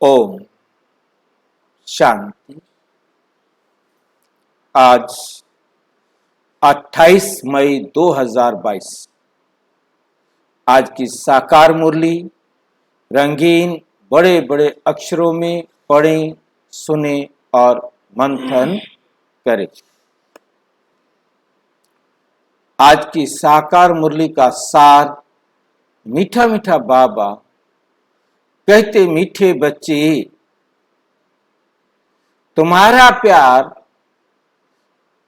ओम शांति। आज 28 मई 2022 आज की साकार मुरली रंगीन बड़े बड़े अक्षरों में पढ़ें, सुने और मंथन करें। आज की साकार मुरली का सार मीठा मीठा बाबा कहते, मीठे बच्चे तुम्हारा प्यार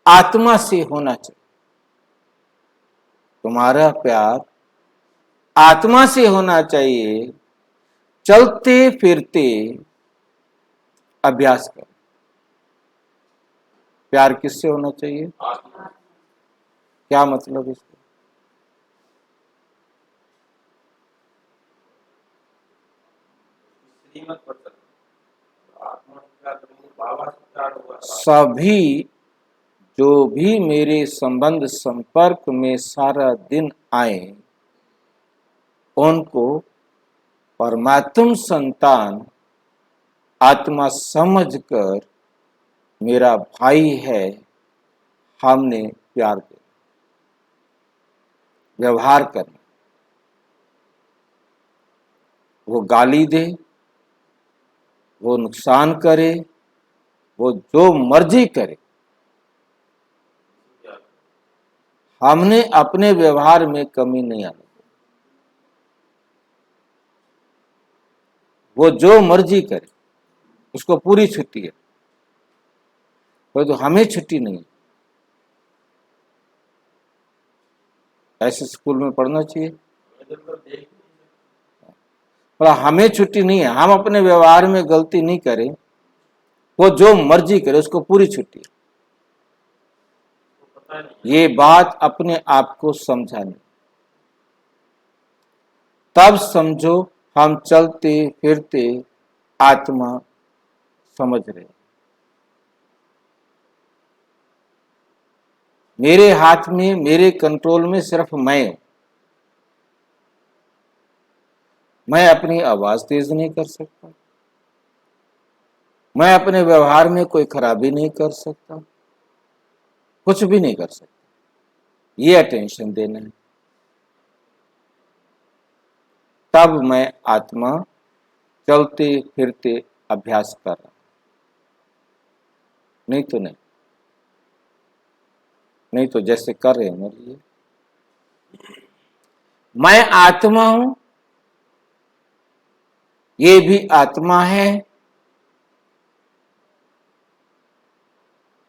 आत्मा से होना चाहिए। तुम्हारा प्यार आत्मा से होना चाहिए। चलते फिरते अभ्यास कर। प्यार किससे होना चाहिए? क्या मतलब इसका? सभी जो भी मेरे संबंध संपर्क में सारा दिन आए, उनको परमात्म संतान आत्मा समझकर मेरा भाई है, हमने प्यार किया। व्यवहार करना, वो गाली दे, वो नुकसान करे, वो जो मर्जी करे, हमने अपने व्यवहार में कमी नहीं आनी। वो जो मर्जी करे, उसको पूरी छुट्टी है, तो हमें छुट्टी नहीं है। ऐसे स्कूल में पढ़ना चाहिए, पर हमें छुट्टी नहीं है। हम अपने व्यवहार में गलती नहीं करें, वो जो मर्जी करे उसको पूरी छुट्टी है। ये बात अपने आप को समझानी, तब समझो हम चलते फिरते आत्मा समझ रहे। मेरे हाथ में, मेरे कंट्रोल में सिर्फ मैं हूं। मैं अपनी आवाज तेज नहीं कर सकता, मैं अपने व्यवहार में कोई खराबी नहीं कर सकता, कुछ भी नहीं कर सकता। ये अटेंशन देना है, तब मैं आत्मा चलते फिरते अभ्यास कर रहा, नहीं तो नहीं। नहीं तो जैसे कर रहे हैं ये, मैं आत्मा हूं, ये भी आत्मा है।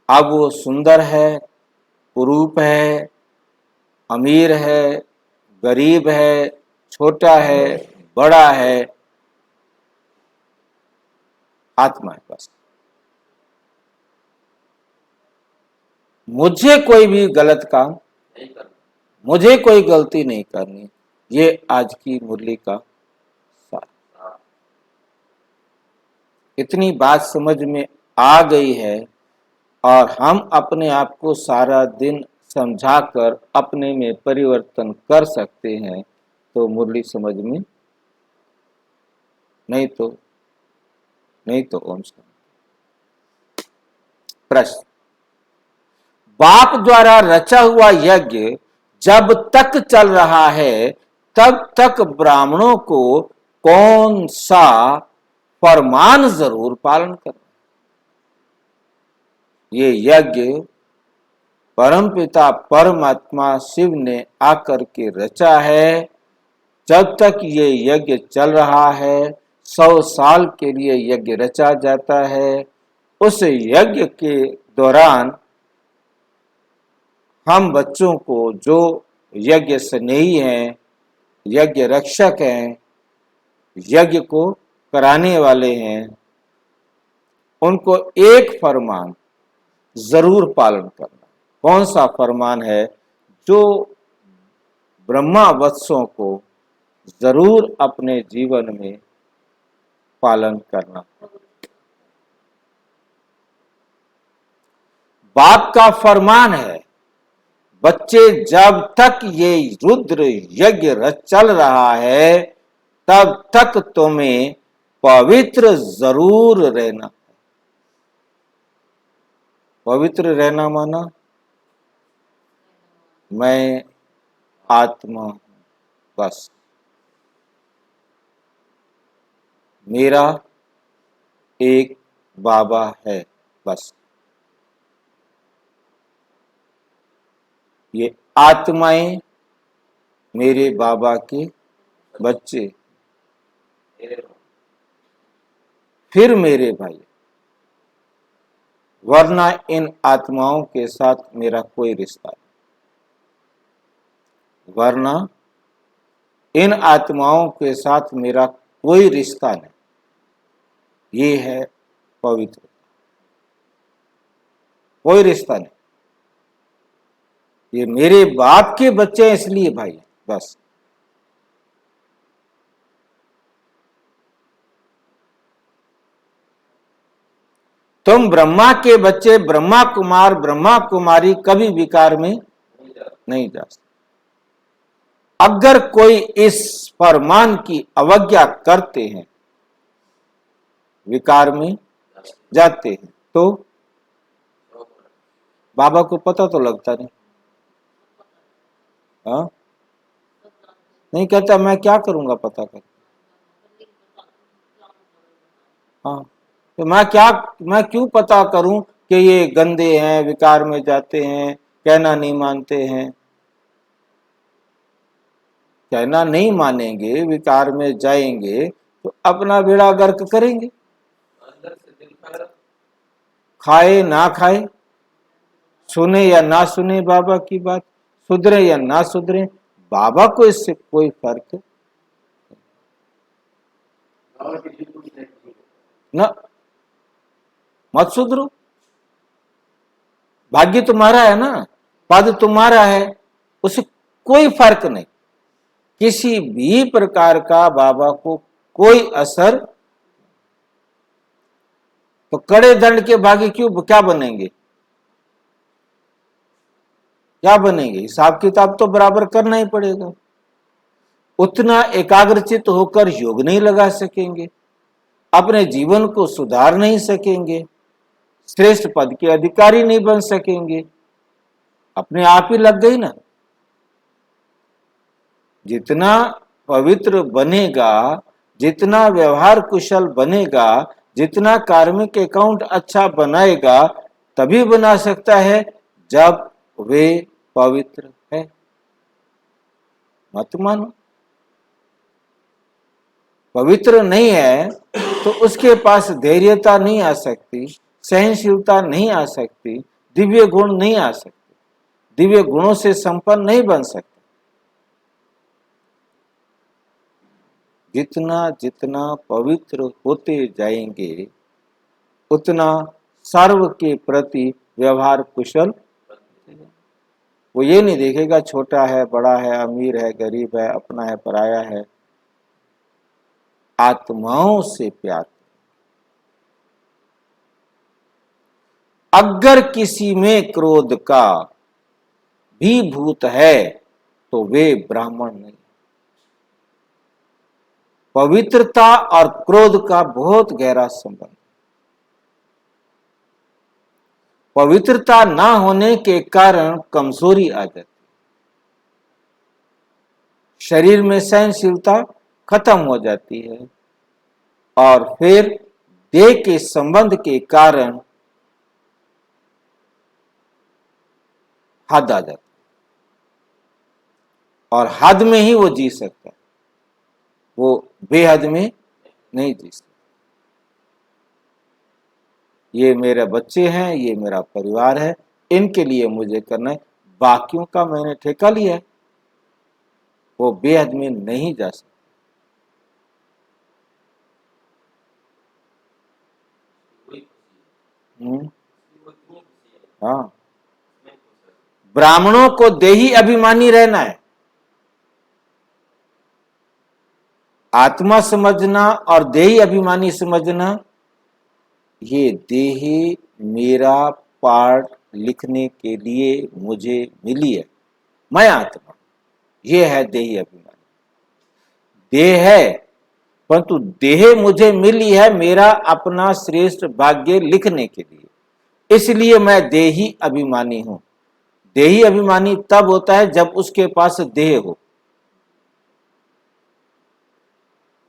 अब वो सुंदर है, कुरूप है, अमीर है, गरीब है, छोटा है, बड़ा है, आत्मा है बस। मुझे कोई भी गलत काम नहीं करना, मुझे कोई गलती नहीं करनी। ये आज की मुरली का सार। इतनी बात समझ में आ गई है और हम अपने आप को सारा दिन समझाकर अपने में परिवर्तन कर सकते हैं, तो मुरली समझ में, नहीं तो ओम शांति। प्रश्न, बाप द्वारा रचा हुआ यज्ञ जब तक चल रहा है, तब तक ब्राह्मणों को कौन सा फरमान जरूर पालन करना? ये यज्ञ परमपिता परमात्मा शिव ने आकर के रचा है। जब तक ये यज्ञ चल रहा है, 100 साल के लिए यज्ञ रचा जाता है। उस यज्ञ के दौरान हम बच्चों को, जो यज्ञ स्नेही हैं, यज्ञ रक्षक हैं, यज्ञ को कराने वाले हैं, उनको एक फरमान जरूर पालन करना। कौन सा फरमान है? जो ब्रह्मा वत्सों को जरूर अपने जीवन में पालन करना। बाप का फरमान है, बच्चे जब तक ये रुद्र यज्ञ चल रहा है, तब तक तुम्हें पवित्र जरूर रहना। पवित्र रहना माना मैं आत्मा हूं, बस मेरा एक बाबा है, बस ये आत्माएं मेरे बाबा के बच्चे, फिर मेरे भाई, वरना इन आत्माओं के साथ मेरा कोई रिश्ता नहीं, वरना इन आत्माओं के साथ मेरा कोई रिश्ता नहीं। ये है पवित्र, कोई रिश्ता नहीं। ये मेरे बाप के बच्चे हैं इसलिए भाई हैं, बस। तुम ब्रह्मा के बच्चे, ब्रह्मा कुमार ब्रह्मा कुमारी कभी विकार में नहीं जा सकते। अगर कोई इस फरमान की अवज्ञा करते हैं, विकार में जाते हैं, तो बाबा को पता तो लगता नहीं। हाँ, नहीं कहता मैं क्या करूंगा पता कर। हाँ, तो मैं क्यों पता करूं कि ये गंदे हैं, विकार में जाते हैं, कहना नहीं मानते हैं। कहना नहीं मानेंगे, विकार में जाएंगे तो अपना बेड़ा गर्क करेंगे। खाए ना खाए, सुने या ना सुने बाबा की बात, सुधरे या ना सुधरे, बाबा को इससे कोई फर्क न। मत सुधरो, भाग्य तुम्हारा है ना, पद तुम्हारा है, उसे कोई फर्क नहीं। किसी भी प्रकार का बाबा को कोई असर। तो कड़े दंड के भागी क्यों, क्या बनेंगे, क्या बनेंगे? हिसाब किताब तो बराबर करना ही पड़ेगा। उतना एकाग्रचित होकर योग नहीं लगा सकेंगे, अपने जीवन को सुधार नहीं सकेंगे, श्रेष्ठ पद के अधिकारी नहीं बन सकेंगे। अपने आप ही लग गई ना। जितना पवित्र बनेगा, जितना व्यवहार कुशल बनेगा, जितना कार्मिक अकाउंट अच्छा बनाएगा, तभी बना सकता है जब वे पवित्र है। मत मानो, पवित्र नहीं है तो उसके पास धैर्यता नहीं आ सकती, सहनशीलता नहीं आ सकती, दिव्य गुण नहीं आ सकते, दिव्य गुणों से संपन्न नहीं बन सकते। जितना जितना पवित्र होते जाएंगे, उतना सर्व के प्रति व्यवहार कुशल। वो ये नहीं देखेगा छोटा है, बड़ा है, अमीर है, गरीब है, अपना है, पराया है। आत्माओं से प्यार। अगर किसी में क्रोध का भी भूत है तो वे ब्राह्मण नहीं। पवित्रता और क्रोध का बहुत गहरा संबंध। पवित्रता ना होने के कारण कमजोरी आ जाती, शरीर में सहनशीलता खत्म हो जाती है, और फिर देह के संबंध के कारण हद आ जाती, और हद में ही वो जी सकता है, वो बेहद में नहीं जी सकता। ये मेरे बच्चे हैं, ये मेरा परिवार है, इनके लिए मुझे करना है, बाकियों का मैंने ठेका लिया है, वो बेहद में नहीं जा सकता। हाँ, ब्राह्मणों को देही अभिमानी रहना है। आत्मा समझना और देही अभिमानी समझना, ये देही मेरा पाठ लिखने के लिए मुझे मिली है, मैं आत्मा, ये है देही अभिमानी। देह है परंतु देह मुझे मिली है मेरा अपना श्रेष्ठ भाग्य लिखने के लिए, इसलिए मैं देही अभिमानी हूं। देही अभिमानी तब होता है जब उसके पास देह हो।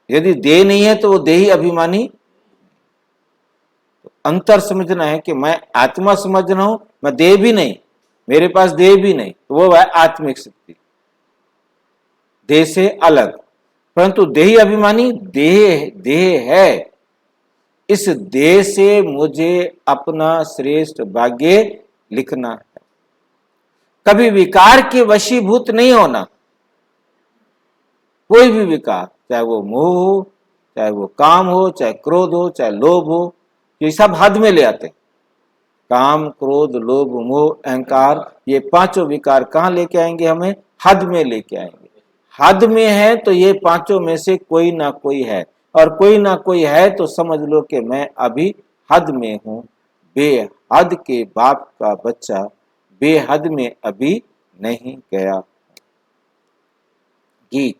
यदि देह नहीं है तो वो देही अभिमानी। अंतर समझना है कि मैं आत्मा समझ रहा हूं, मैं देह भी नहीं, मेरे पास देह भी नहीं, तो वो है आत्मिक शक्ति, देह से अलग। परंतु देही अभिमानी देह देह है, इस देह से मुझे अपना श्रेष्ठ भाग्य लिखना है। कभी विकार के वशीभूत नहीं होना। कोई भी विकार, चाहे वो मोह हो, चाहे वो काम हो, चाहे क्रोध हो, चाहे लोभ हो, ये सब हद में ले आते हैं। काम, क्रोध, लोभ, मोह, अहंकार, ये पांचों विकार कहां लेके आएंगे? हमें हद में लेके आएंगे। हद में है तो ये पांचों में से कोई ना कोई है, और कोई ना कोई है तो समझ लो कि मैं अभी हद में हूं। बेहद के बाप का बच्चा बेहद में अभी नहीं गया। गीत।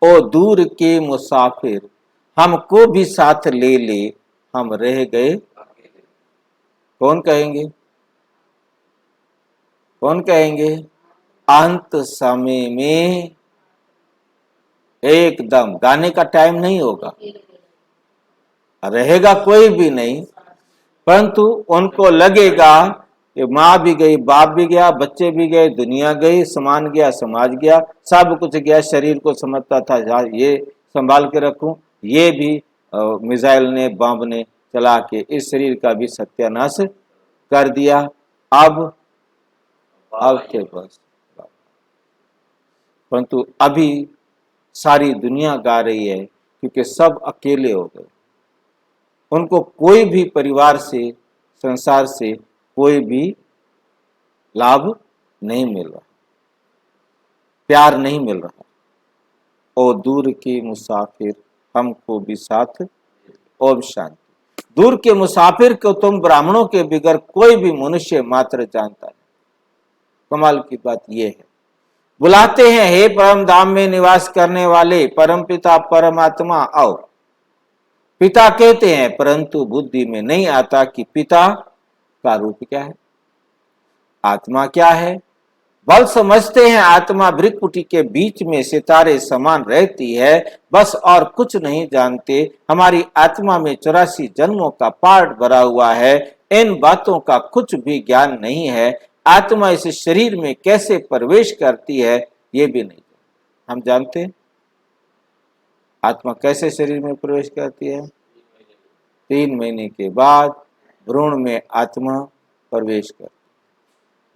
ओ दूर के मुसाफिर हमको भी साथ ले ले, हम रह गए। कौन कहेंगे? कौन कहेंगे? अंत समय में एकदम गाने का टाइम नहीं होगा, रहेगा कोई भी नहीं, परंतु उनको लगेगा कि माँ भी गई, बाप भी गया, बच्चे भी गए, दुनिया गई, समान गया, समाज गया, सब कुछ गया। शरीर को समझता था ये संभाल के रखूं, ये भी मिसाइल ने, बम ने चला के इस शरीर का भी सत्यानाश कर दिया। अब के बस, परंतु अभी सारी दुनिया गा रही है क्योंकि सब अकेले हो गए। उनको कोई भी परिवार से, संसार से कोई भी लाभ नहीं मिल रहा, प्यार नहीं मिल रहा। ओ दूर के मुसाफिर हमको भी साथ। ओम शांति। दूर के मुसाफिर को तुम ब्राह्मणों के बिगर कोई भी मनुष्य मात्र जानता है। कमाल की बात यह है। बुलाते हैं, हे परम धाम में निवास करने वाले परम पिता परमात्मा आओ। पिता कहते हैं, परंतु बुद्धि में नहीं आता कि पिता का रूप क्या है, आत्मा क्या है। बल समझते हैं आत्मा भृकुटी के बीच में सितारे समान रहती है, बस, और कुछ नहीं जानते। हमारी आत्मा में 84 जन्मों का पाठ भरा हुआ है, इन बातों का कुछ भी ज्ञान नहीं है। आत्मा इस शरीर में कैसे प्रवेश करती है ये भी नहीं हम जानते। आत्मा कैसे शरीर में प्रवेश करती है? 3 महीने के बाद भ्रूण में आत्मा प्रवेश करती,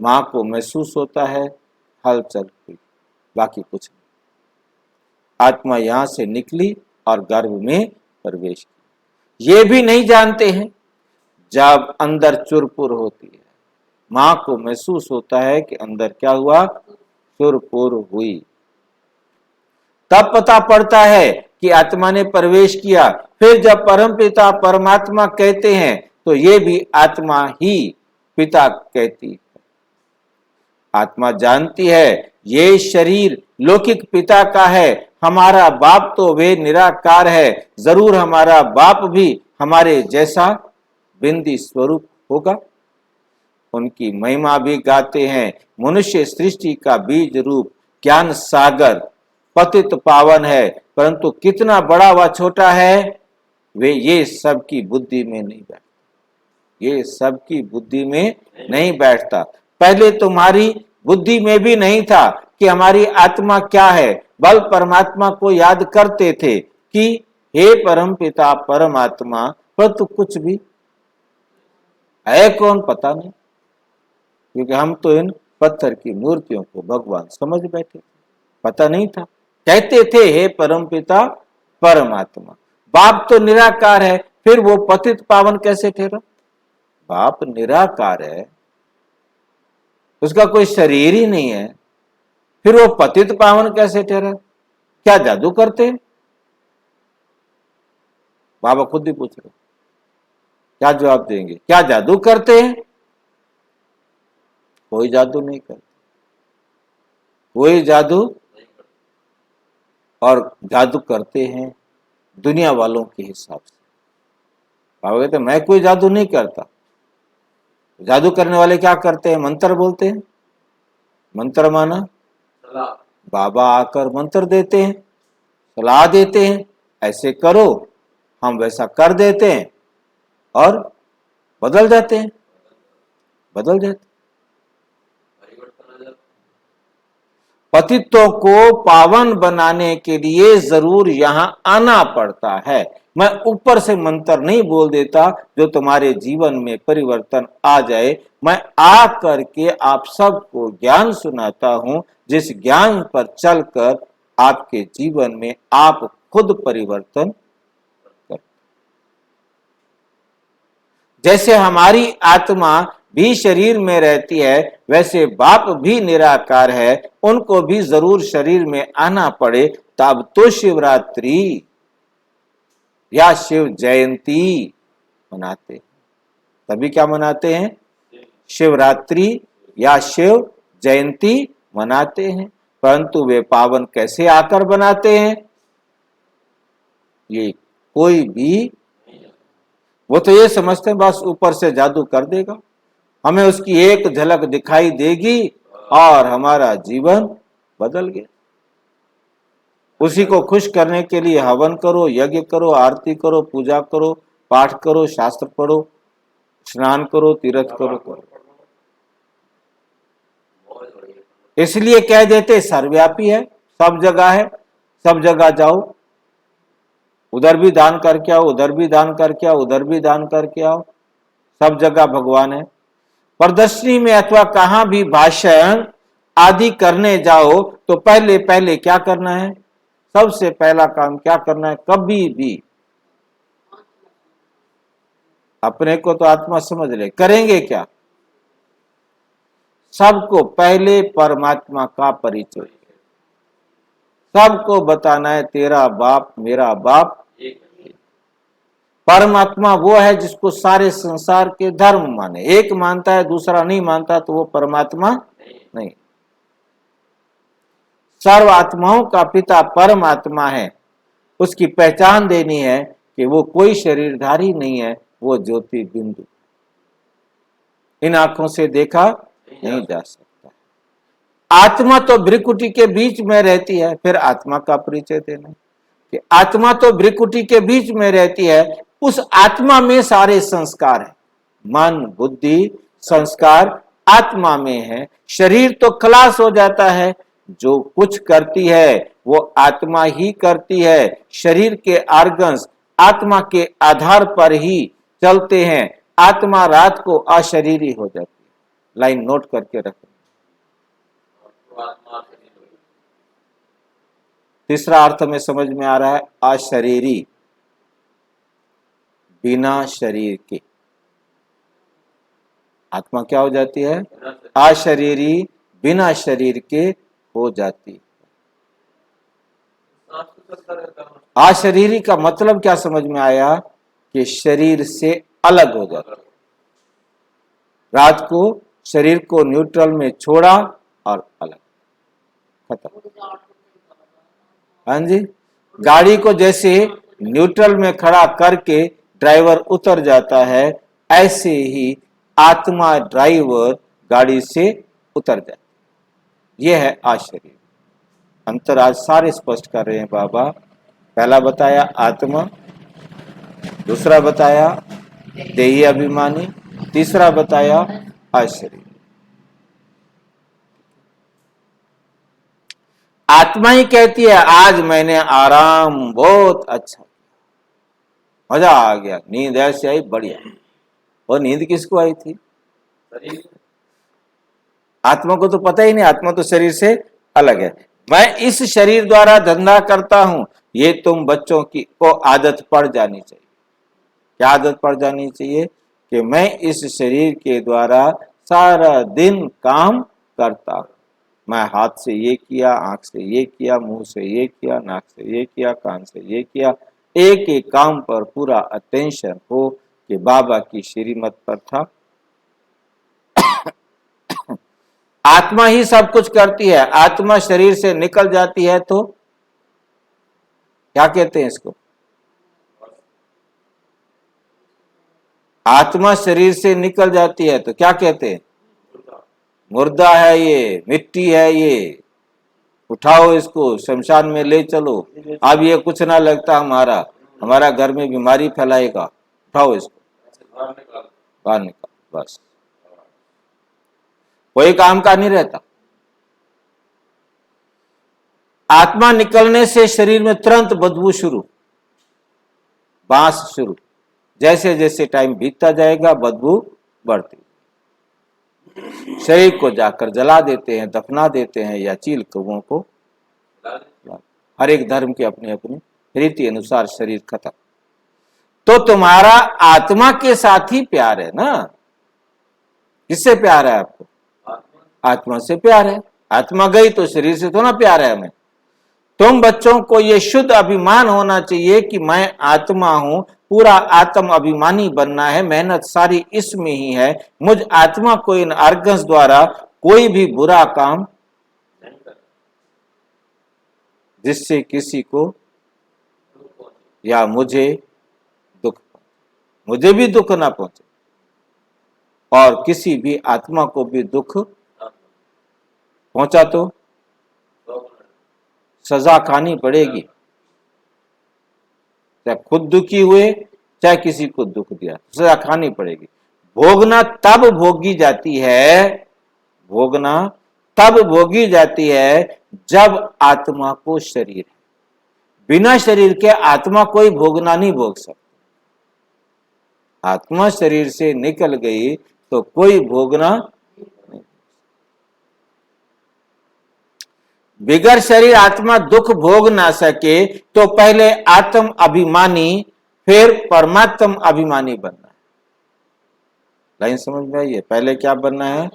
मां को महसूस होता है हलचल हुई, बाकी कुछ नहीं। आत्मा यहां से निकली और गर्भ में प्रवेश की, ये भी नहीं जानते हैं। जब अंदर चुरपुर होती है, मां को महसूस होता है कि अंदर क्या हुआ, चुरपुर हुई, तब पता पड़ता है कि आत्मा ने प्रवेश किया। फिर जब परमपिता परमात्मा कहते हैं तो ये भी आत्मा ही पिता कहती है। आत्मा जानती है ये शरीर लौकिक पिता का है, हमारा बाप तो वे निराकार है, जरूर हमारा बाप भी हमारे जैसा बिंदी स्वरूप होगा। उनकी महिमा भी गाते हैं। मनुष्य सृष्टि का बीज रूप ज्ञान सागर पतित पावन है, परंतु कितना बड़ा व छोटा है वे ये सबकी बुद्धि में नहीं बैठता, ये सबकी बुद्धि में नहीं बैठता। पहले तुम्हारी बुद्धि में भी नहीं था कि हमारी आत्मा क्या है, बल परमात्मा को याद करते थे कि हे परम पिता परमात्मा, परंतु कुछ भी है कौन पता नहीं, क्योंकि हम तो इन पत्थर की मूर्तियों को भगवान समझ बैठे, पता नहीं था। कहते थे हे परमपिता परमात्मा। बाप तो निराकार है, फिर वो पतित पावन कैसे ठहरा? बाप निराकार है, उसका कोई शरीर ही नहीं है, फिर वो पतित पावन कैसे ठहरा? क्या जादू करते हैं? बाबा खुद ही पूछ रहे, क्या जवाब देंगे? क्या जादू करते हैं? कोई जादू नहीं करते, कोई जादू। और जादू करते हैं दुनिया वालों के हिसाब से। कहोगे तो मैं कोई जादू नहीं करता। जादू करने वाले क्या करते हैं? मंत्र बोलते हैं। मंत्र माना बाबा आकर मंत्र देते हैं, सलाह देते हैं, ऐसे करो, हम वैसा कर देते हैं और बदल जाते हैं, बदल जाते। पतितों को पावन बनाने के लिए जरूर यहां आना पड़ता है। मैं ऊपर से मंत्र नहीं बोल देता जो तुम्हारे जीवन में परिवर्तन आ जाए। मैं आ करके आप सबको ज्ञान सुनाता हूं, जिस ज्ञान पर चलकर आपके जीवन में आप खुद परिवर्तन कर। जैसे हमारी आत्मा भी शरीर में रहती है, वैसे बाप भी निराकार है, उनको भी जरूर शरीर में आना पड़े। तब तो शिवरात्रि या शिव जयंती मनाते हैं। तभी क्या मनाते हैं? शिवरात्रि या शिव जयंती मनाते हैं। परंतु वे पावन कैसे आकर बनाते हैं, ये कोई भी, वो तो ये समझते हैं बस ऊपर से जादू कर देगा, हमें उसकी एक झलक दिखाई देगी और हमारा जीवन बदल गया। उसी को खुश करने के लिए हवन करो, यज्ञ करो, आरती करो, पूजा करो, पाठ करो, शास्त्र पढ़ो, स्नान करो, तीर्थ करो। इसलिए कह देते सर्वव्यापी है, सब जगह है, सब जगह जाओ, उधर भी दान करके आओ, उधर भी दान करके आओ, उधर भी दान करके आओ, सब जगह भगवान है। प्रदर्शनी में अथवा कहां भी भाषण आदि करने जाओ तो पहले पहले क्या करना है? सबसे पहला काम क्या करना है? कभी भी अपने को तो आत्मा समझ ले, करेंगे क्या? सबको पहले परमात्मा का परिचय, सबको बताना है तेरा बाप मेरा बाप। परमात्मा वो है जिसको सारे संसार के धर्म माने। एक मानता है दूसरा नहीं मानता तो वो परमात्मा नहीं। सर्व आत्माओं का पिता परमात्मा है। उसकी पहचान देनी है कि वो कोई शरीरधारी नहीं है, वो ज्योति बिंदु। इन आंखों से देखा नहीं जा सकता। आत्मा तो भ्रिकुटी के बीच में रहती है। फिर आत्मा का परिचय देना कि आत्मा तो भ्रिकुटी के बीच में रहती है, उस आत्मा में सारे संस्कार है। मन बुद्धि संस्कार आत्मा में है। शरीर तो खलास हो जाता है, जो कुछ करती है वो आत्मा ही करती है। शरीर के आर्गन्स आत्मा के आधार पर ही चलते हैं। आत्मा रात को अशरीरी हो जाती है। लाइन नोट करके रखें। तीसरा अर्थ में समझ में आ रहा है, अशरीरी, बिना शरीर के। आत्मा क्या हो जाती है? अशरीरी, बिना शरीर के हो जाती। अशरीरी का मतलब क्या समझ में आया? कि शरीर से अलग हो जाता। रात को शरीर को न्यूट्रल में छोड़ा और अलग, खत्म। हाँ जी, गाड़ी को जैसे न्यूट्रल में खड़ा करके ड्राइवर उतर जाता है, ऐसे ही आत्मा ड्राइवर गाड़ी से उतर जाता है। यह है आशरीर। अंतर आज सारे स्पष्ट कर रहे हैं बाबा। पहला बताया आत्मा, दूसरा बताया देही अभिमानी, तीसरा बताया अशरीर। आत्मा ही कहती है आज मैंने आराम बहुत अच्छा, मजा आ गया, नींद ऐसे आई बढ़िया। और नींद किसको आई थी? आत्मा को तो पता ही नहीं, आत्मा तो शरीर से अलग है। मैं इस शरीर द्वारा धंधा करता हूं, ये तुम बच्चों की को आदत पड़ जानी चाहिए। क्या आदत पड़ जानी चाहिए? कि मैं इस शरीर के द्वारा सारा दिन काम करता हूं। मैं हाथ से ये किया, आंख से ये किया, मुंह से ये किया, नाक से ये किया, कान से ये किया। एक एक काम पर पूरा अटेंशन हो कि बाबा की श्रीमत पर था। आत्मा ही सब कुछ करती है। आत्मा शरीर से निकल जाती है तो क्या कहते हैं इसको? आत्मा शरीर से निकल जाती है तो क्या कहते हैं? मुर्दा है ये, मिट्टी है ये, उठाओ इसको शमशान में ले चलो। अब ये कुछ ना लगता हमारा घर में बीमारी फैलाएगा, उठाओ इसको बाहर निकाल, बस कोई काम का नहीं रहता। आत्मा निकलने से शरीर में तुरंत बदबू शुरू, बांस शुरू। जैसे जैसे टाइम बीतता जाएगा बदबू बढ़ती, शरीर को जाकर जला देते हैं, दफना देते हैं या चील कौओं को। हर एक धर्म की अपनी अपनी रीति अनुसार शरीर खत्म। तो तुम्हारा आत्मा के साथ ही प्यार है ना। किससे प्यार है आपको? आत्मा से प्यार है। आत्मा गई तो शरीर से थोड़ा प्यार है हमें। तुम बच्चों को यह शुद्ध अभिमान होना चाहिए कि मैं आत्मा हूं, पूरा आत्म अभिमानी बनना है। मेहनत सारी इसमें ही है। मुझ आत्मा को इन आर्गन्स द्वारा कोई भी बुरा काम जिससे किसी को या मुझे भी दुख ना पहुंचे और किसी भी आत्मा को भी दुख पहुंचा तो सजा खानी पड़ेगी। चाहे खुद दुखी हुए चाहे किसी को दुख दिया, सजा खानी पड़ेगी। भोगना तब भोगी जाती है, भोगना तब भोगी जाती है जब आत्मा को शरीर है। बिना शरीर के आत्मा कोई भोगना नहीं भोग सकता। आत्मा शरीर से निकल गई तो कोई भोगना नहीं। बिगर शरीर आत्मा दुख भोग ना सके तो पहले आत्म अभिमानी फिर परमात्म अभिमानी बनना है। लाइन समझ में आई है? पहले क्या बनना है?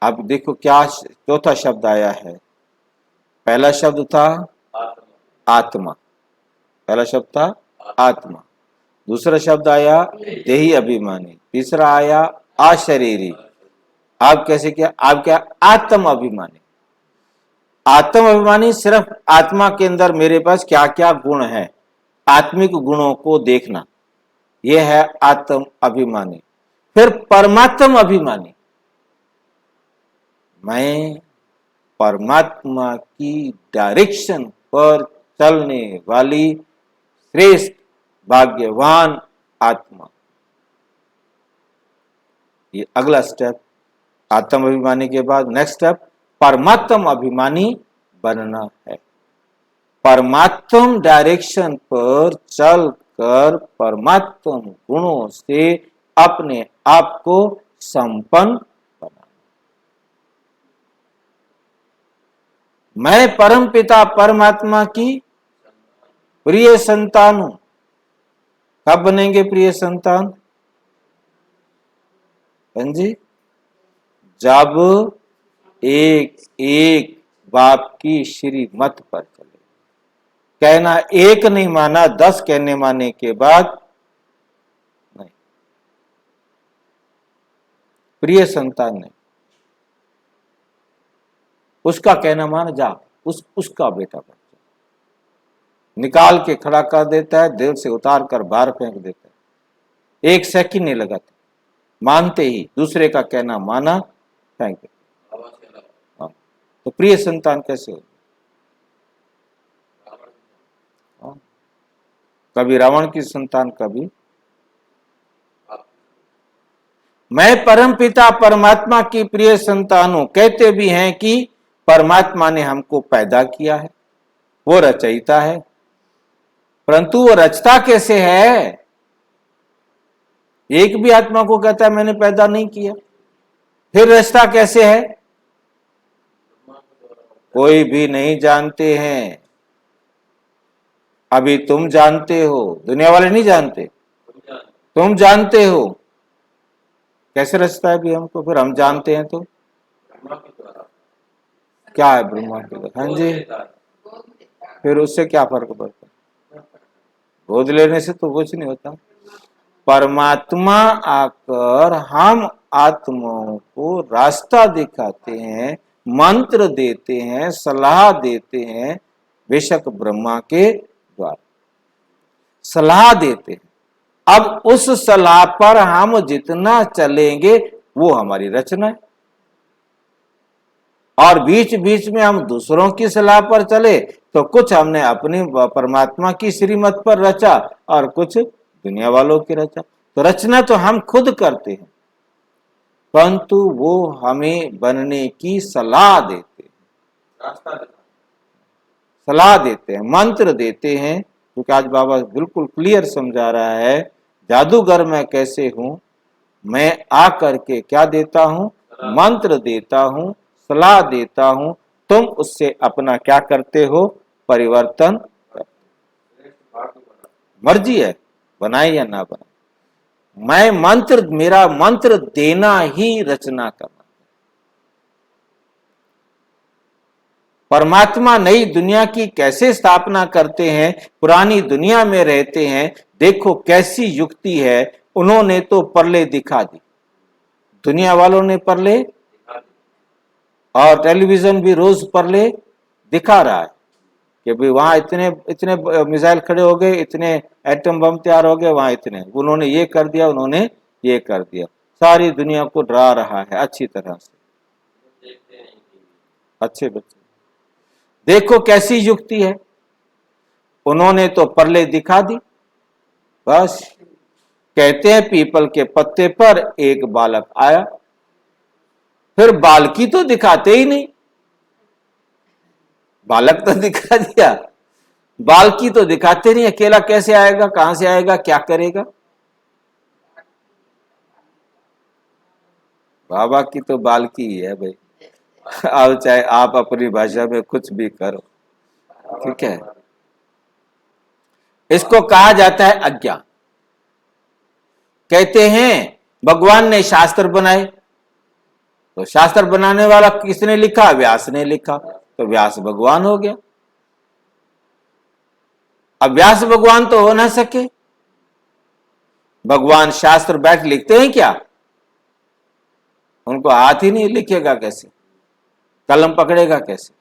अब देखो क्या चौथा शब्द आया है। पहला शब्द था आत्मा, पहला शब्द था आत्मा। दूसरा शब्द आया देही अभिमानी, तीसरा आया अशरीरी। आप कैसे क्या? आप क्या? आत्म अभिमानी। आत्म अभिमानी सिर्फ आत्मा के अंदर मेरे पास क्या क्या गुण है, आत्मिक गुणों को देखना, यह है आत्म अभिमानी। फिर परमात्म अभिमानी, मैं परमात्मा की डायरेक्शन पर चलने वाली श्रेष्ठ भाग्यवान आत्मा। ये अगला स्टेप। आत्म अभिमानी के बाद नेक्स्ट स्टेप परमात्म अभिमानी बनना है। परमात्म डायरेक्शन पर चलकर परमात्म गुणों से अपने आप को संपन्न बनाना। मैं परम पिता परमात्मा की प्रिय संतान हूं। कब बनेंगे प्रिय संतान? जी, जब एक एक बाप की श्रीमत पर चले। कहना एक नहीं माना, 10 कहने माने के बाद नहीं। प्रिय संतान नहीं, उसका कहना मान जा, उसका बेटा बन, निकाल के खड़ा कर देता है, दिल से उतार कर बाहर फेंक देता है। 1 सेकंड नहीं लगाता, मानते ही दूसरे का कहना माना, फेंक देता। तो प्रिय संतान कैसे हो? कभी रावण की संतान, कभी मैं परम पिता परमात्मा की प्रिय संतान हूं। कहते भी हैं कि परमात्मा ने हमको पैदा किया है, वो रचयिता है, परंतु वो रचता कैसे है? एक भी आत्मा को कहता है मैंने पैदा नहीं किया, फिर रचता कैसे है? कोई भी नहीं जानते हैं। अभी तुम जानते हो, दुनिया वाले नहीं जानते, तुम जानते हो कैसे रचता है भी हमको, फिर हम जानते हैं तो क्या है? ब्रह्मा के द्वारा। हाँ जी, फिर उससे क्या फर्क पड़ता है? गोद लेने से तो कुछ नहीं होता। परमात्मा आकर हम आत्माओं को रास्ता दिखाते हैं, मंत्र देते हैं, सलाह देते हैं। बेशक ब्रह्मा के द्वारा सलाह देते हैं, अब उस सलाह पर हम जितना चलेंगे वो हमारी रचना है, और बीच बीच में हम दूसरों की सलाह पर चले तो कुछ हमने अपनी परमात्मा की श्रीमत पर रचा और कुछ दुनिया वालों की रचा। तो रचना तो हम खुद करते हैं, परंतु वो हमें बनने की सलाह देते हैं, सलाह देते हैं, मंत्र देते हैं। क्योंकि आज बाबा बिल्कुल क्लियर समझा रहा है, जादूगर मैं कैसे हूं, मैं आ करके क्या देता हूं, मंत्र देता हूं, सलाह देता हूं, तुम उससे अपना क्या करते हो, परिवर्तन। मर्जी है बनाए या ना बनाए, मैं मंत्र, मेरा मंत्र देना ही रचना करना। परमात्मा नई दुनिया की कैसे स्थापना करते हैं, पुरानी दुनिया में रहते हैं, देखो कैसी युक्ति है। उन्होंने तो परले दिखा दी, दुनिया वालों ने परले, और टेलीविजन भी रोज परले दिखा रहा है कि भाई वहां इतने इतने मिसाइल खड़े हो गए, इतने एटम बम तैयार हो गए, वहां इतने, उन्होंने ये कर दिया, उन्होंने ये कर दिया, सारी दुनिया को डरा रहा है अच्छी तरह से। अच्छे बच्चे देखो कैसी युक्ति है, उन्होंने तो परले दिखा दी। बस कहते हैं पीपल के पत्ते पर एक बालक आया, फिर बालकी तो दिखाते ही नहीं, बालक तो दिखा दिया, बालकी तो दिखाते नहीं, अकेला कैसे आएगा, कहां से आएगा, क्या करेगा। बाबा की तो बालकी ही है भाई, अब चाहे आप अपनी भाषा में कुछ भी करो, ठीक है। इसको कहा जाता है अज्ञान। कहते हैं भगवान ने शास्त्र बनाए, तो शास्त्र बनाने वाला किसने लिखा, व्यास ने लिखा, तो व्यास भगवान हो गया। अब व्यास भगवान तो हो ना सके, भगवान शास्त्र बैठ लिखते हैं क्या, उनको हाथ ही नहीं, लिखेगा कैसे, कलम पकड़ेगा कैसे।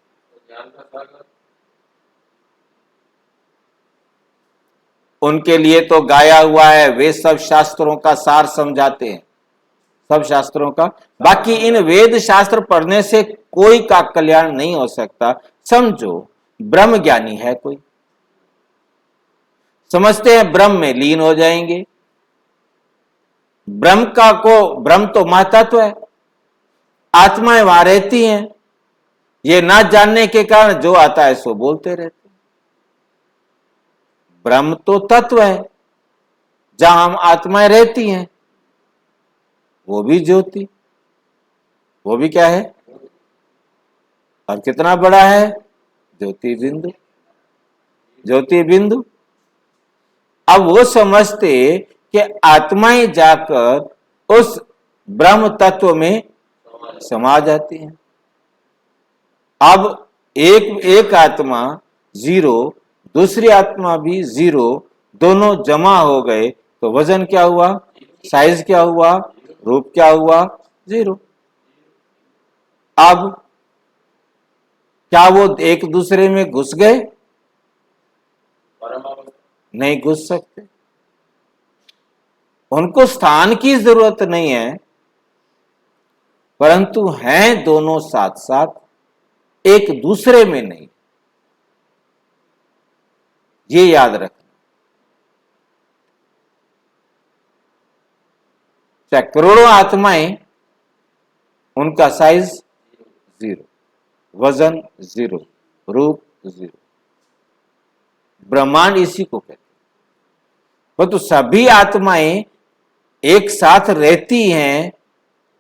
उनके लिए तो गाया हुआ है, वे सब शास्त्रों का सार समझाते हैं, सब शास्त्रों का। बाकी इन वेद शास्त्र पढ़ने से कोई का कल्याण नहीं हो सकता। समझो ब्रह्म ज्ञानी है कोई, समझते हैं ब्रह्म में लीन हो जाएंगे, ब्रह्म का को, ब्रह्म तो महातत्व है, आत्माएं वहां रहती हैं, ये ना जानने के कारण जो आता है सो बोलते रहते। ब्रह्म तो तत्व है, जहां हम आत्माएं रहती हैं, वो भी ज्योति, वो भी क्या है, और कितना बड़ा है, ज्योति बिंदु, ज्योति बिंदु। अब वो समझते कि आत्माएं जाकर उस ब्रह्म तत्व में समा जाती हैं। अब एक एक आत्मा जीरो, दूसरी आत्मा भी जीरो, दोनों जमा हो गए तो वजन क्या हुआ, साइज क्या हुआ, रूप क्या हुआ, जीरो। अब क्या वो एक दूसरे में घुस गए, नहीं घुस सकते, उनको स्थान की जरूरत नहीं है, परंतु हैं दोनों साथ साथ, एक दूसरे में नहीं, ये याद रखना। चाहे करोड़ों आत्माएं, उनका साइज जीरो, वजन जीरो, रूप जीरो, ब्रह्मांड इसी को कहते हैं। परंतु सभी आत्माएं एक साथ रहती हैं,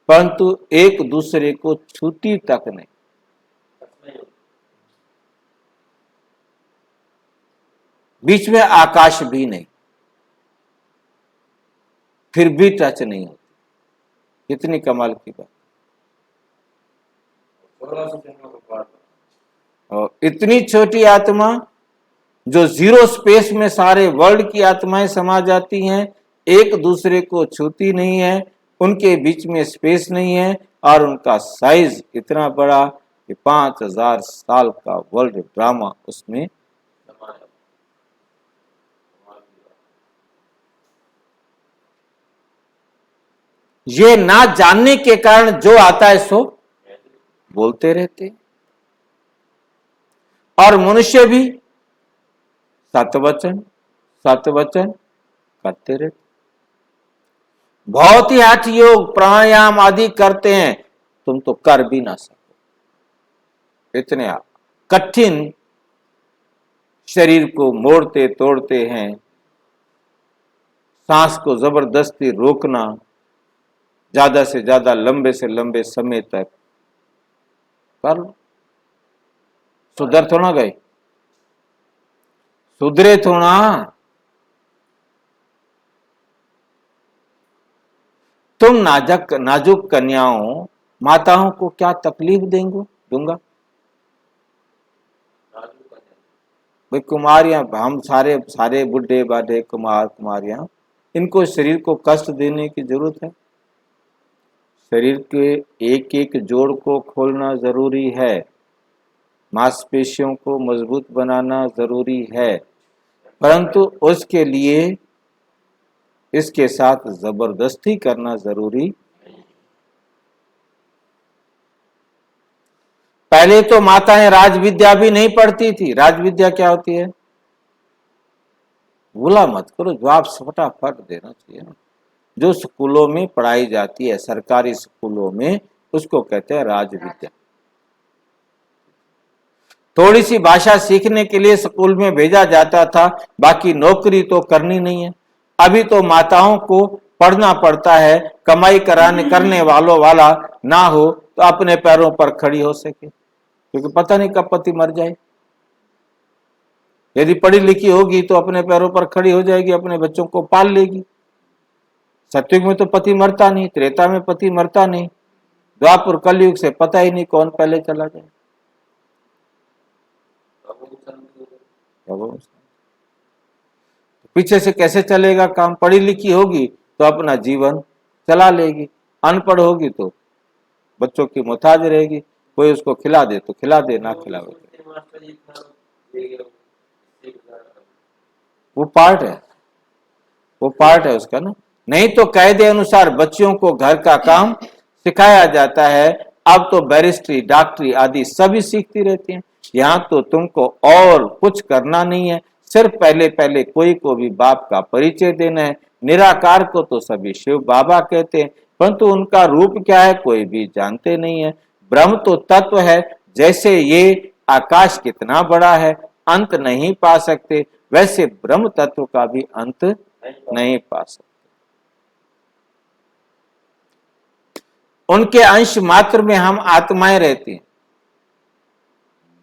परंतु एक दूसरे को छूती तक नहीं। बीच में आकाश भी नहीं, फिर भी टच नहीं होती। कितनी कमाल की बात। और इतनी छोटी आत्मा जो जीरो स्पेस में सारे वर्ल्ड की आत्माएं समा जाती हैं, एक दूसरे को छूती नहीं है, उनके बीच में स्पेस नहीं है, और उनका साइज इतना बड़ा कि 5000 साल का वर्ल्ड ड्रामा उसमें। ये ना जानने के कारण जो आता है सो बोलते रहते। और मनुष्य भी सतवचन सतवचन करते रहते। बहुत ही हठ योग प्राणायाम आदि करते हैं, तुम तो कर भी ना सको। इतने कठिन शरीर को मोड़ते तोड़ते हैं, सांस को जबरदस्ती रोकना, ज्यादा से ज्यादा लंबे से लंबे समय तक कर लो। सुधर थोड़ा गए, सुधरे थोड़ा। तुम नाजुक कन्याओं माताओं को क्या तकलीफ दूंगा? भाई कुमारियां, हम सारे सारे बुढ़े बाढ़े कुमार कुमारियां, इनको शरीर को कष्ट देने की जरूरत है? शरीर के एक एक जोड़ को खोलना जरूरी है, मांसपेशियों को मजबूत बनाना जरूरी है, परंतु उसके लिए इसके साथ जबरदस्ती करना जरूरी। पहले तो माताएं राजविद्या भी नहीं पढ़ती थी। राजविद्या क्या होती है? भूला मत करो, जवाब फटाफट देना चाहिए ना। जो स्कूलों में पढ़ाई जाती है, सरकारी स्कूलों में, उसको कहते हैं राजविद्या। थोड़ी सी भाषा सीखने के लिए स्कूल में भेजा जाता था, बाकी नौकरी तो करनी नहीं है। अभी तो माताओं को पढ़ना पड़ता है, कमाई करने वालों वाला ना हो तो अपने पैरों पर खड़ी हो सके, क्योंकि पता नहीं कब पति मर जाए। यदि पढ़ी लिखी होगी तो अपने पैरों पर खड़ी हो जाएगी, अपने बच्चों को पाल लेगी। सतयुग में तो पति मरता नहीं, त्रेता में पति मरता नहीं, द्वापर कलयुग से पता ही नहीं कौन पहले चला जाए। पीछे से कैसे चलेगा काम? पढ़ी लिखी होगी तो अपना जीवन चला लेगी, अनपढ़ होगी तो बच्चों की मोहताज रहेगी। कोई उसको खिला दे तो खिला दे, ना खिलावे वो पार्ट है उसका ना। नहीं तो कायदे अनुसार बच्चियों को घर का काम सिखाया जाता है। अब तो बैरिस्ट्री डॉक्टरी आदि सभी सीखती रहती हैं। यहाँ तो तुमको और कुछ करना नहीं है, सिर्फ पहले पहले कोई को भी बाप का परिचय देना है। निराकार को तो सभी शिव बाबा कहते हैं, परंतु उनका रूप क्या है कोई भी जानते नहीं है। ब्रह्म तो तत्व है, जैसे ये आकाश कितना बड़ा है, अंत नहीं पा सकते, वैसे ब्रह्म तत्व का भी अंत नहीं पा सकते। उनके अंश मात्र में हम आत्माएं रहती हैं।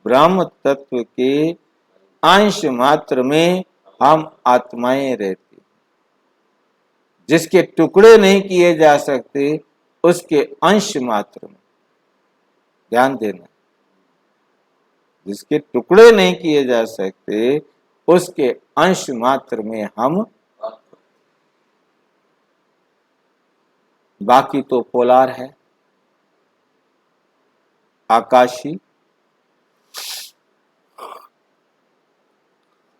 ब्रह्म तत्व के अंश मात्र में हम आत्माएं रहती हैं। जिसके टुकड़े नहीं किए जा सकते उसके अंश मात्र में, ध्यान देना, जिसके टुकड़े नहीं किए जा सकते उसके अंश मात्र में हम, बाकी तो पोलार है, आकाशी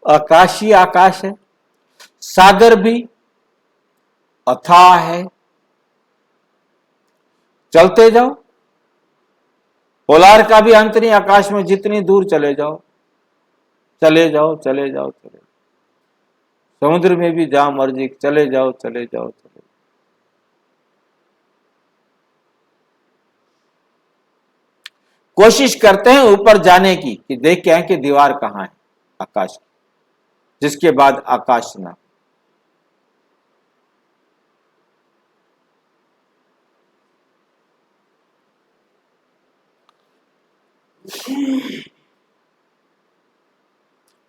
आकाशी आकाश है। सागर भी अथाह है, चलते जाओ। पोलार का भी अंत नहीं, आकाश में जितनी दूर चले जाओ चले जाओ चले जाओ चले जाओ। समुद्र में भी जहां मर्जी चले जाओ चले जाओ चले जाओ। कोशिश करते हैं ऊपर जाने की कि देख के आए कि दीवार कहां है आकाश की, जिसके बाद आकाश ना।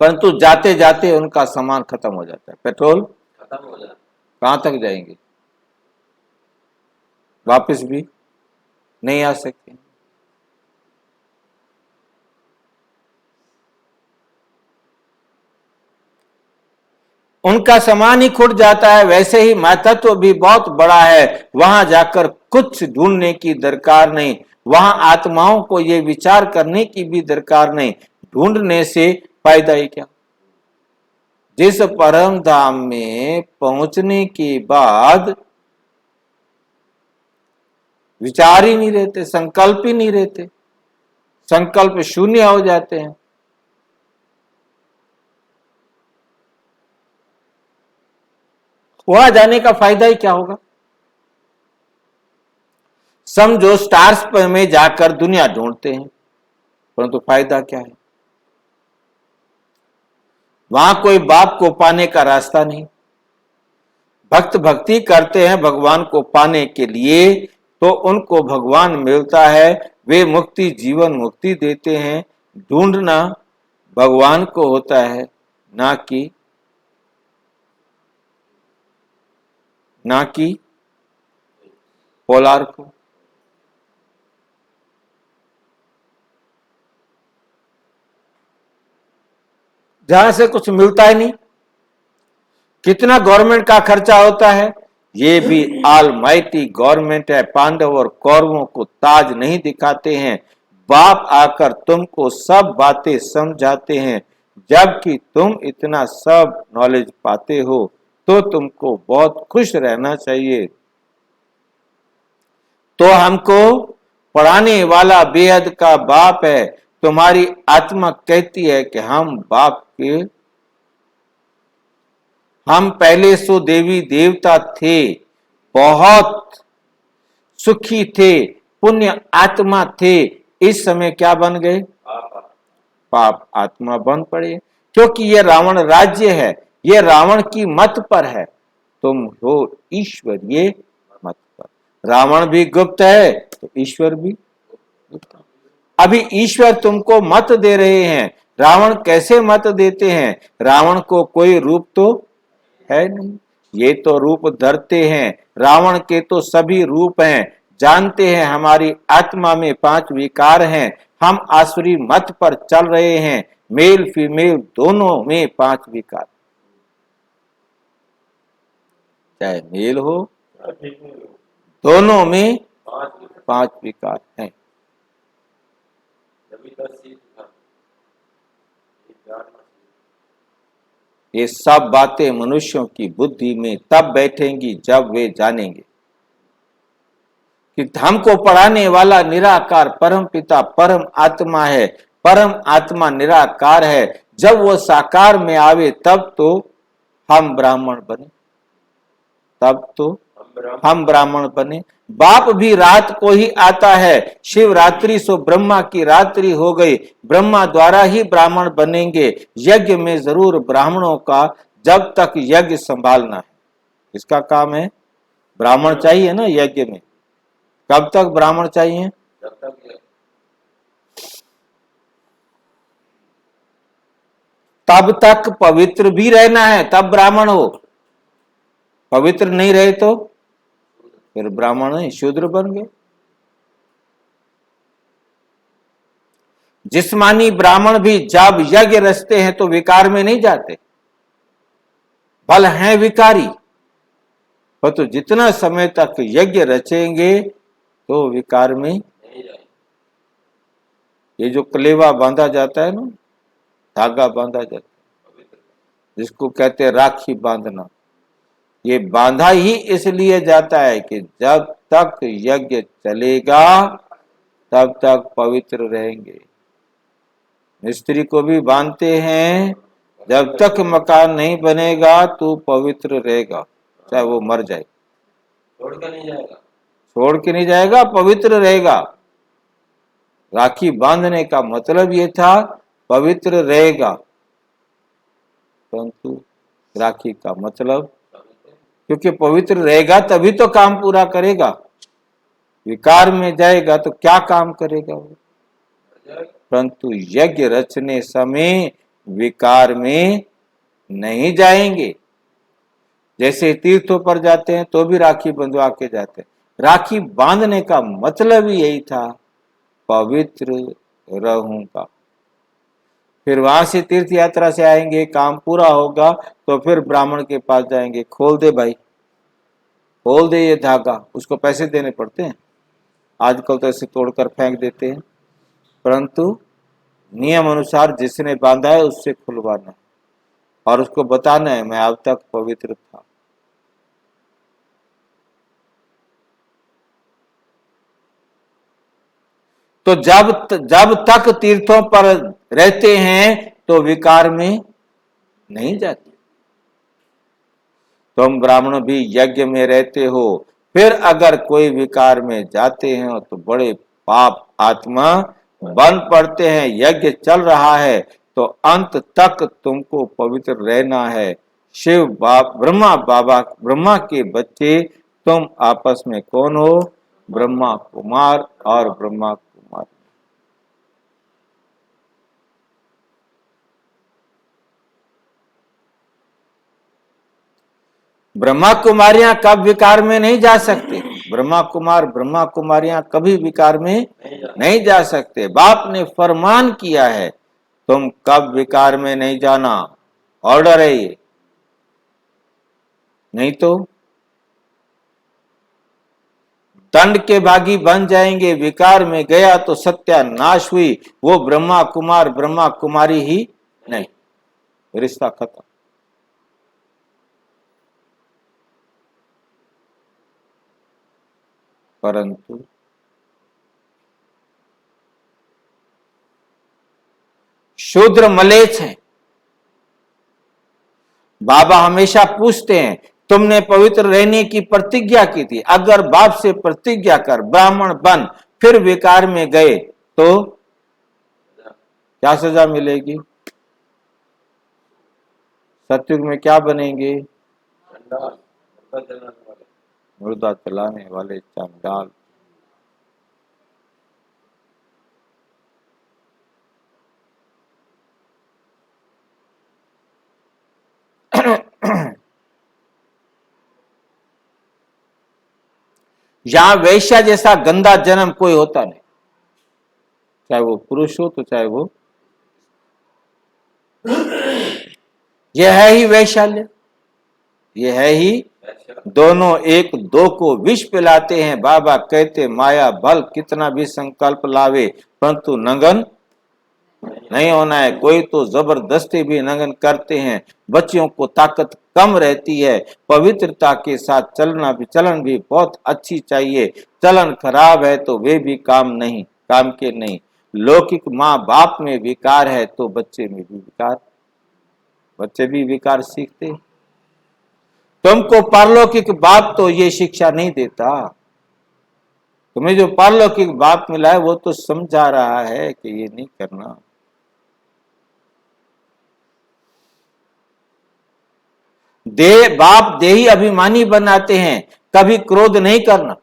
परंतु जाते जाते उनका सामान खत्म हो जाता है, पेट्रोल खत्म हो जाता है। कहां तक जाएंगे? वापस भी नहीं आ सकते। उनका सामान ही खुट जाता है। वैसे ही महत्व भी बहुत बड़ा है, वहां जाकर कुछ ढूंढने की दरकार नहीं, वहां आत्माओं को ये विचार करने की भी दरकार नहीं, ढूंढने से फायदा ही क्या। जिस परम धाम में पहुंचने के बाद विचार ही नहीं रहते, संकल्प ही नहीं रहते, संकल्प शून्य हो जाते हैं। वहां जाने का फायदा ही क्या होगा? समझो स्टार्स में जाकर दुनिया ढूंढते हैं, परंतु फायदा क्या है? वहां कोई बाप को पाने का रास्ता नहीं। भक्त भक्ति करते हैं भगवान को पाने के लिए, तो उनको भगवान मिलता है, वे मुक्ति जीवन मुक्ति देते हैं। ढूंढना भगवान को होता है, ना कि पोलार को। जहां से कुछ मिलता ही नहीं। कितना गवर्नमेंट का खर्चा होता है, ये भी ऑलमाइटी गवर्नमेंट है। पांडव और कौरवों को ताज नहीं दिखाते हैं, बाप आकर तुमको सब बातें समझाते हैं। जबकि तुम इतना सब नॉलेज पाते हो तो तुमको बहुत खुश रहना चाहिए। तो हमको पढ़ाने वाला बेहद का बाप है। तुम्हारी आत्मा कहती है कि हम पहले सो देवी देवता थे, बहुत सुखी थे, पुण्य आत्मा थे। इस समय क्या बन गए? पाप आत्मा बन पड़े। क्योंकि ये रावण राज्य है, ये रावण की मत पर है। तुम हो ईश्वरीय मत पर। रावण भी गुप्त है तो ईश्वर भी गुप्त। अभी ईश्वर तुमको मत दे रहे हैं। रावण कैसे मत देते हैं? रावण को कोई रूप तो है नहीं, ये तो रूप धरते हैं। रावण के तो सभी रूप हैं। जानते हैं हमारी आत्मा में 5 विकार हैं। हम आसुरी मत पर चल रहे हैं, मेल फीमेल दोनों में 5 विकार। चाहे मेल हो, दोनों में 5 विकार हैं। ये सब बातें मनुष्यों की बुद्धि में तब बैठेंगी जब वे जानेंगे कि हमको पढ़ाने वाला निराकार परम पिता परम आत्मा है। परम आत्मा निराकार है। जब वो साकार में आवे तब तो हम ब्राह्मण बने, तब तो हम ब्राह्मण बने। बाप भी रात को ही आता है। शिवरात्रि सो ब्रह्मा की रात्रि हो गई। ब्रह्मा द्वारा ही ब्राह्मण बनेंगे। यज्ञ में जरूर ब्राह्मणों का जब तक यज्ञ संभालना है, इसका काम है। ब्राह्मण चाहिए ना यज्ञ में। कब तक ब्राह्मण चाहिए? तब तक पवित्र भी रहना है, तब ब्राह्मण हो। पवित्र नहीं रहे तो फिर ब्राह्मण नहीं, शूद्र बन गए। जिस्मानी ब्राह्मण भी जब यज्ञ रचते हैं तो विकार में नहीं जाते, बल हैं विकारी। परंतु जितना समय तक यज्ञ रचेंगे तो विकार में। ये जो कलेवा बांधा जाता है ना, धागा बांधा जाता है, जिसको कहते हैं राखी बांधना, ये बांधा ही इसलिए जाता है कि जब तक यज्ञ चलेगा तब तक पवित्र रहेंगे। मिस्त्री को भी बांधते हैं, जब तक मकान नहीं बनेगा तो पवित्र रहेगा, चाहे वो मर जाए। छोड़ के नहीं जाएगा, पवित्र रहेगा। राखी बांधने का मतलब ये था पवित्र रहेगा। परंतु राखी का मतलब, क्योंकि पवित्र रहेगा तभी तो काम पूरा करेगा। विकार में जाएगा तो क्या काम करेगा वो? परंतु यज्ञ रचने समय विकार में नहीं जाएंगे। जैसे तीर्थों पर जाते हैं तो भी राखी बंधवा के जाते हैं। राखी बांधने का मतलब ही यही था, पवित्र रहूंगा। फिर वहां से तीर्थ यात्रा से आएंगे, काम पूरा होगा तो फिर ब्राह्मण के पास जाएंगे, खोल दे भाई, खोल दे ये धागा। उसको पैसे देने पड़ते हैं, आजकल तो ऐसे तोड़कर फेंक देते हैं। परंतु नियम अनुसार जिसने बांधा है उससे खुलवाना है और उसको बताना है मैं अब तक पवित्र था। तो जब तक तीर्थों पर रहते हैं तो विकार में नहीं जाते। तुम ब्राह्मण भी यज्ञ में रहते हो, फिर अगर कोई विकार में जाते हैं तो बड़े पाप आत्मा बन पड़ते हैं। यज्ञ चल रहा है तो अंत तक तुमको पवित्र रहना है। शिव ब्रह्मा के बच्चे तुम आपस में कौन हो? ब्रह्मा कुमार और ब्रह्मा कुमार। ब्रह्मा कुमारियां कब विकार में नहीं जा सकते? ब्रह्मा कुमारियां कभी विकार में नहीं जा सकते। बाप ने फरमान किया है तुम कब विकार में नहीं जाना, ऑर्डर है ये, नहीं तो दंड के भागी बन जाएंगे। विकार में गया तो सत्यानाश हुई। वो ब्रह्मा कुमारी ही नहीं, रिश्ता खत्म। परंतु शूद्र मलेच्छ हैं। बाबा हमेशा पूछते हैं तुमने पवित्र रहने की प्रतिज्ञा की थी, अगर बाप से प्रतिज्ञा कर ब्राह्मण बन फिर विकार में गए तो क्या सजा मिलेगी? सतयुग में क्या बनेंगे? मुर्दा चलाने वाले चांडाल। यहां वैश्या जैसा गंदा जन्म कोई होता नहीं, चाहे वो पुरुष हो तो चाहे वो, यह है ही वैशाल्य, यह है ही। दोनों एक दो को विष पिलाते हैं। बाबा कहते माया बल कितना भी संकल्प लावे परंतु नंगन नहीं होना है। कोई तो जबरदस्ती भी नंगन करते हैं। बच्चियों को ताकत कम रहती है। पवित्रता के साथ चलन भी बहुत अच्छी चाहिए। चलन खराब है तो वे भी काम के नहीं। लौकिक माँ बाप में विकार है तो बच्चे भी विकार सीखते। तुमको पारलौकिक बाप तो ये शिक्षा नहीं देता। तुम्हें जो पारलौकिक बाप मिला है वो तो समझा रहा है कि ये नहीं करना। बाप देही अभिमानी बनाते हैं, कभी क्रोध नहीं करना।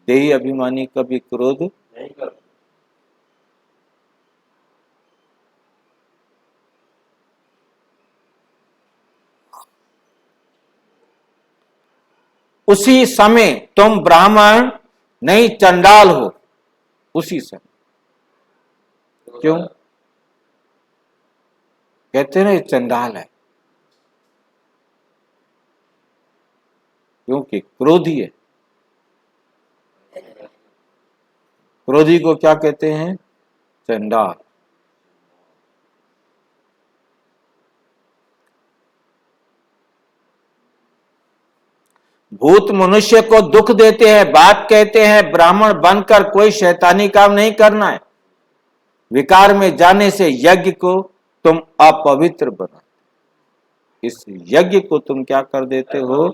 देही अभिमानी कभी क्रोध नहीं करना। उसी समय तुम ब्राह्मण नहीं चंडाल हो, उसी समय। क्यों कहते हैं ना ये चंडाल है? क्योंकि क्रोधी है। क्रोधी को क्या कहते हैं? चंडाल। भूत मनुष्य को दुख देते हैं। बात कहते हैं ब्राह्मण बनकर कोई शैतानी काम नहीं करना है। विकार में जाने से यज्ञ को तुम अपवित्र बना, इस यज्ञ को तुम क्या कर देते हो?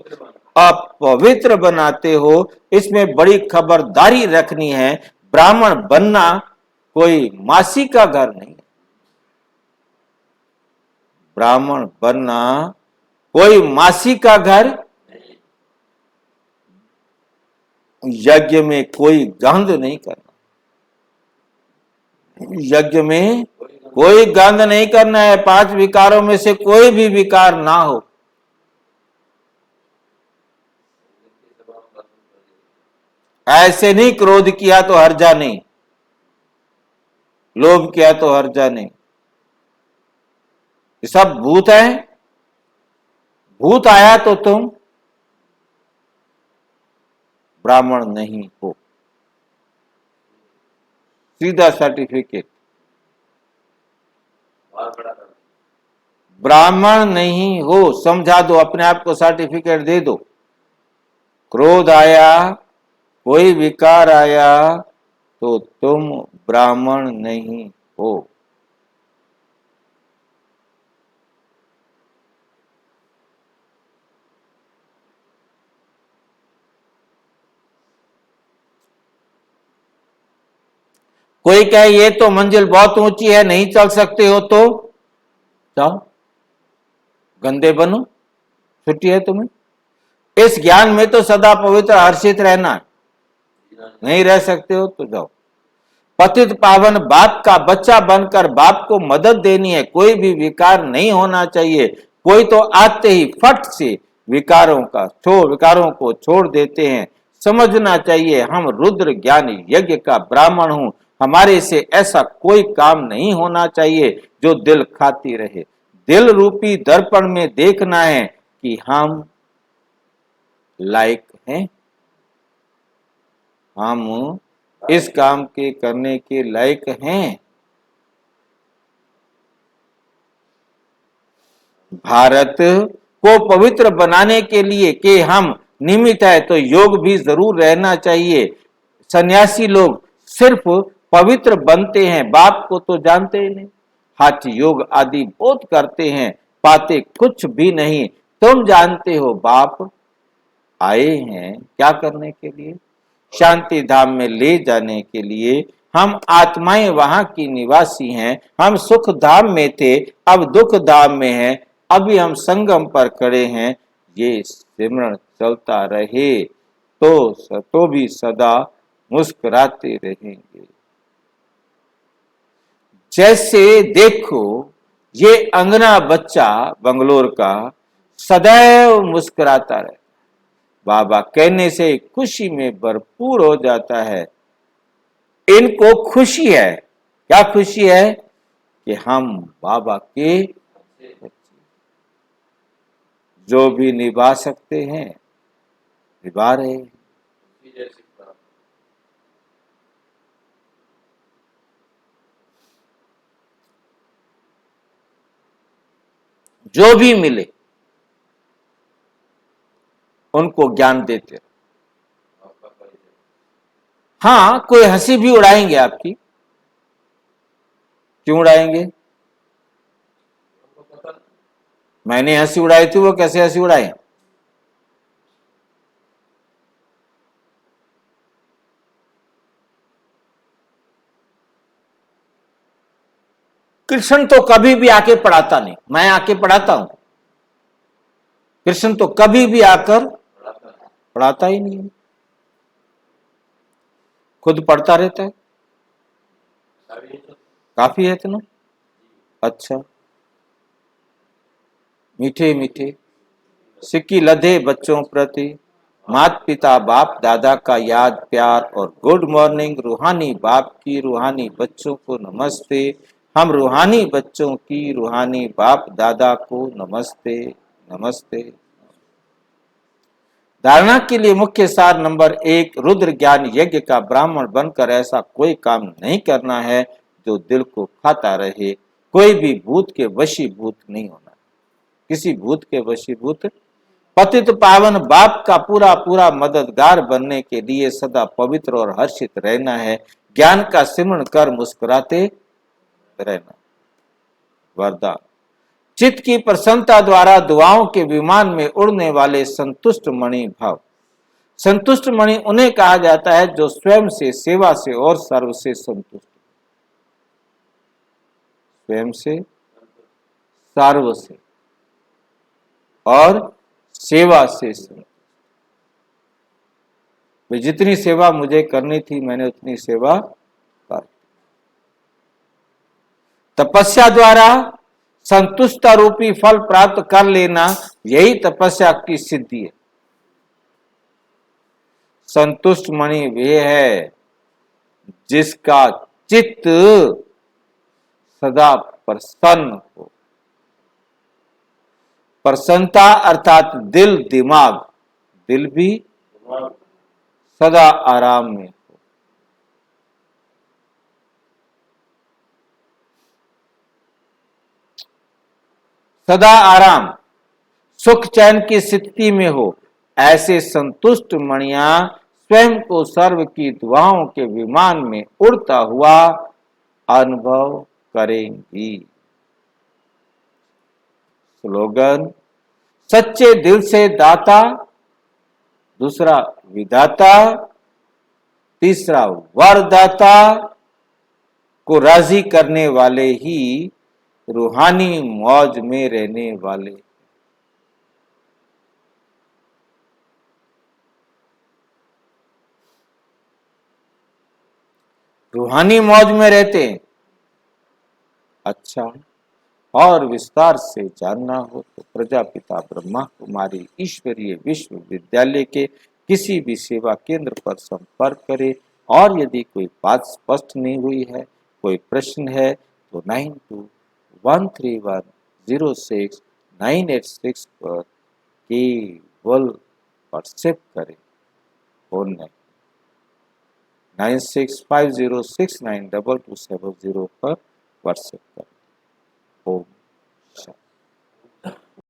अपवित्र बनाते हो। इसमें बड़ी खबरदारी रखनी है। ब्राह्मण बनना कोई मासी का घर नहीं है। ब्राह्मण बनना कोई मासी का घर। यज्ञ में कोई गंध नहीं करना। यज्ञ में कोई गंध नहीं करना है। 5 विकारों में से कोई भी विकार ना हो। ऐसे नहीं क्रोध किया तो हर्जा नहीं, लोभ किया तो हर्जा नहीं। ये सब भूत है। भूत आया तो तुम ब्राह्मण नहीं हो। सीधा सर्टिफिकेट, ब्राह्मण नहीं हो समझा दो, अपने आप को सर्टिफिकेट दे दो। क्रोध आया, कोई विकार आया तो तुम ब्राह्मण नहीं हो। कोई कहे ये तो मंजिल बहुत ऊंची है, नहीं चल सकते हो, तो जाओ, गंदे बनो, छुट्टी है तुम्हें। इस ज्ञान में तो सदा पवित्र हर्षित रहना, नहीं रह सकते हो तो जाओ। पतित पावन बाप का बच्चा बनकर बाप को मदद देनी है, कोई भी विकार नहीं होना चाहिए। कोई तो आते ही फट से विकारों को छोड़ देते हैं। समझना चाहिए हम रुद्र ज्ञान यज्ञ का ब्राह्मण हूं, हमारे से ऐसा कोई काम नहीं होना चाहिए जो दिल खाती रहे। दिल रूपी दर्पण में देखना है कि हम लायक हैं, हम इस काम के करने के लायक हैं। भारत को पवित्र बनाने के लिए कि हम निमित्त है तो योग भी जरूर रहना चाहिए। सन्यासी लोग सिर्फ पवित्र बनते हैं, बाप को तो जानते ही नहीं। हठ योग आदि बहुत करते हैं, पाते कुछ भी नहीं। तुम जानते हो बाप आए हैं क्या करने के लिए? शांति धाम में ले जाने के लिए। हम आत्माएं वहां की निवासी हैं। हम सुख धाम में थे, अब दुख धाम में हैं। अभी हम संगम पर खड़े हैं। ये सिमरण चलता रहे तो भी सदा मुस्कुराते रहेंगे। जैसे देखो ये अंगना बच्चा बंगलोर का सदैव मुस्कुराता रहे, बाबा कहने से खुशी में भरपूर हो जाता है। इनको खुशी है, क्या खुशी है? कि हम बाबा के जो भी निभा सकते हैं निभा रहे। जो भी मिले उनको ज्ञान देते। हाँ, कोई हंसी भी उड़ाएंगे आपकी, क्यों उड़ाएंगे? मैंने हंसी उड़ाई थी, वो कैसे हंसी उड़ाए? कृष्ण तो कभी भी आके पढ़ाता नहीं, मैं आके पढ़ाता हूं। कृष्ण तो कभी भी आकर पढ़ाता ही नहीं, खुद पढ़ता रहता है। काफी है इतना? अच्छा, मीठे मीठे सिक्की लधे बच्चों प्रति माता पिता बाप दादा का याद प्यार और गुड मॉर्निंग। रूहानी बाप की रूहानी बच्चों को नमस्ते। हम रूहानी बच्चों की रूहानी बाप दादा को नमस्ते नमस्ते। धारणा के लिए मुख्य सार नंबर 1, रुद्र ज्ञान यज्ञ का ब्राह्मण बनकर ऐसा कोई काम नहीं करना है जो दिल को खाता रहे। कोई भी भूत के वशीभूत नहीं होना, किसी भूत के वशीभूत। पतित पावन बाप का पूरा पूरा मददगार बनने के लिए सदा पवित्र और हर्षित रहना है। ज्ञान का सिमरण कर मुस्कुराते रहना। वरदान, चित्त की प्रसन्नता द्वारा दुआओं के विमान में उड़ने वाले संतुष्ट मणि भाव। संतुष्ट मणि उन्हें कहा जाता है जो स्वयं से, सेवा से और सर्व से संतुष्ट। स्वयं से, सर्व से और सेवा से संतुष्ट। जितनी सेवा मुझे करनी थी मैंने उतनी सेवा कर। तपस्या द्वारा संतुष्ट रूपी फल प्राप्त कर लेना, यही तपस्या की सिद्धि है। संतुष्ट मणि वे है जिसका चित्त सदा प्रसन्न हो। प्रसन्नता अर्थात दिल दिमाग, दिल भी सदा आराम में हो। सदा आराम सुख चैन की स्थिति में हो। ऐसे संतुष्ट मणियां स्वयं को सर्व की दुआओं के विमान में उड़ता हुआ अनुभव करेंगी। स्लोगन, सच्चे दिल से दाता, दूसरा विधाता, तीसरा वरदाता को राजी करने वाले ही रूहानी मौज में रहने वाले। रूहानी मौज में रहते हैं। अच्छा, और विस्तार से जानना हो तो प्रजापिता ब्रह्मा कुमारी ईश्वरीय विश्वविद्यालय के किसी भी सेवा केंद्र पर संपर्क करें। और यदि कोई बात स्पष्ट नहीं हुई है, कोई प्रश्न है, तो 9213106986 पर केवल व्हाट्सएप करें। फोन 9650692270 पर व्हाट्सएप करें। ओम शांति।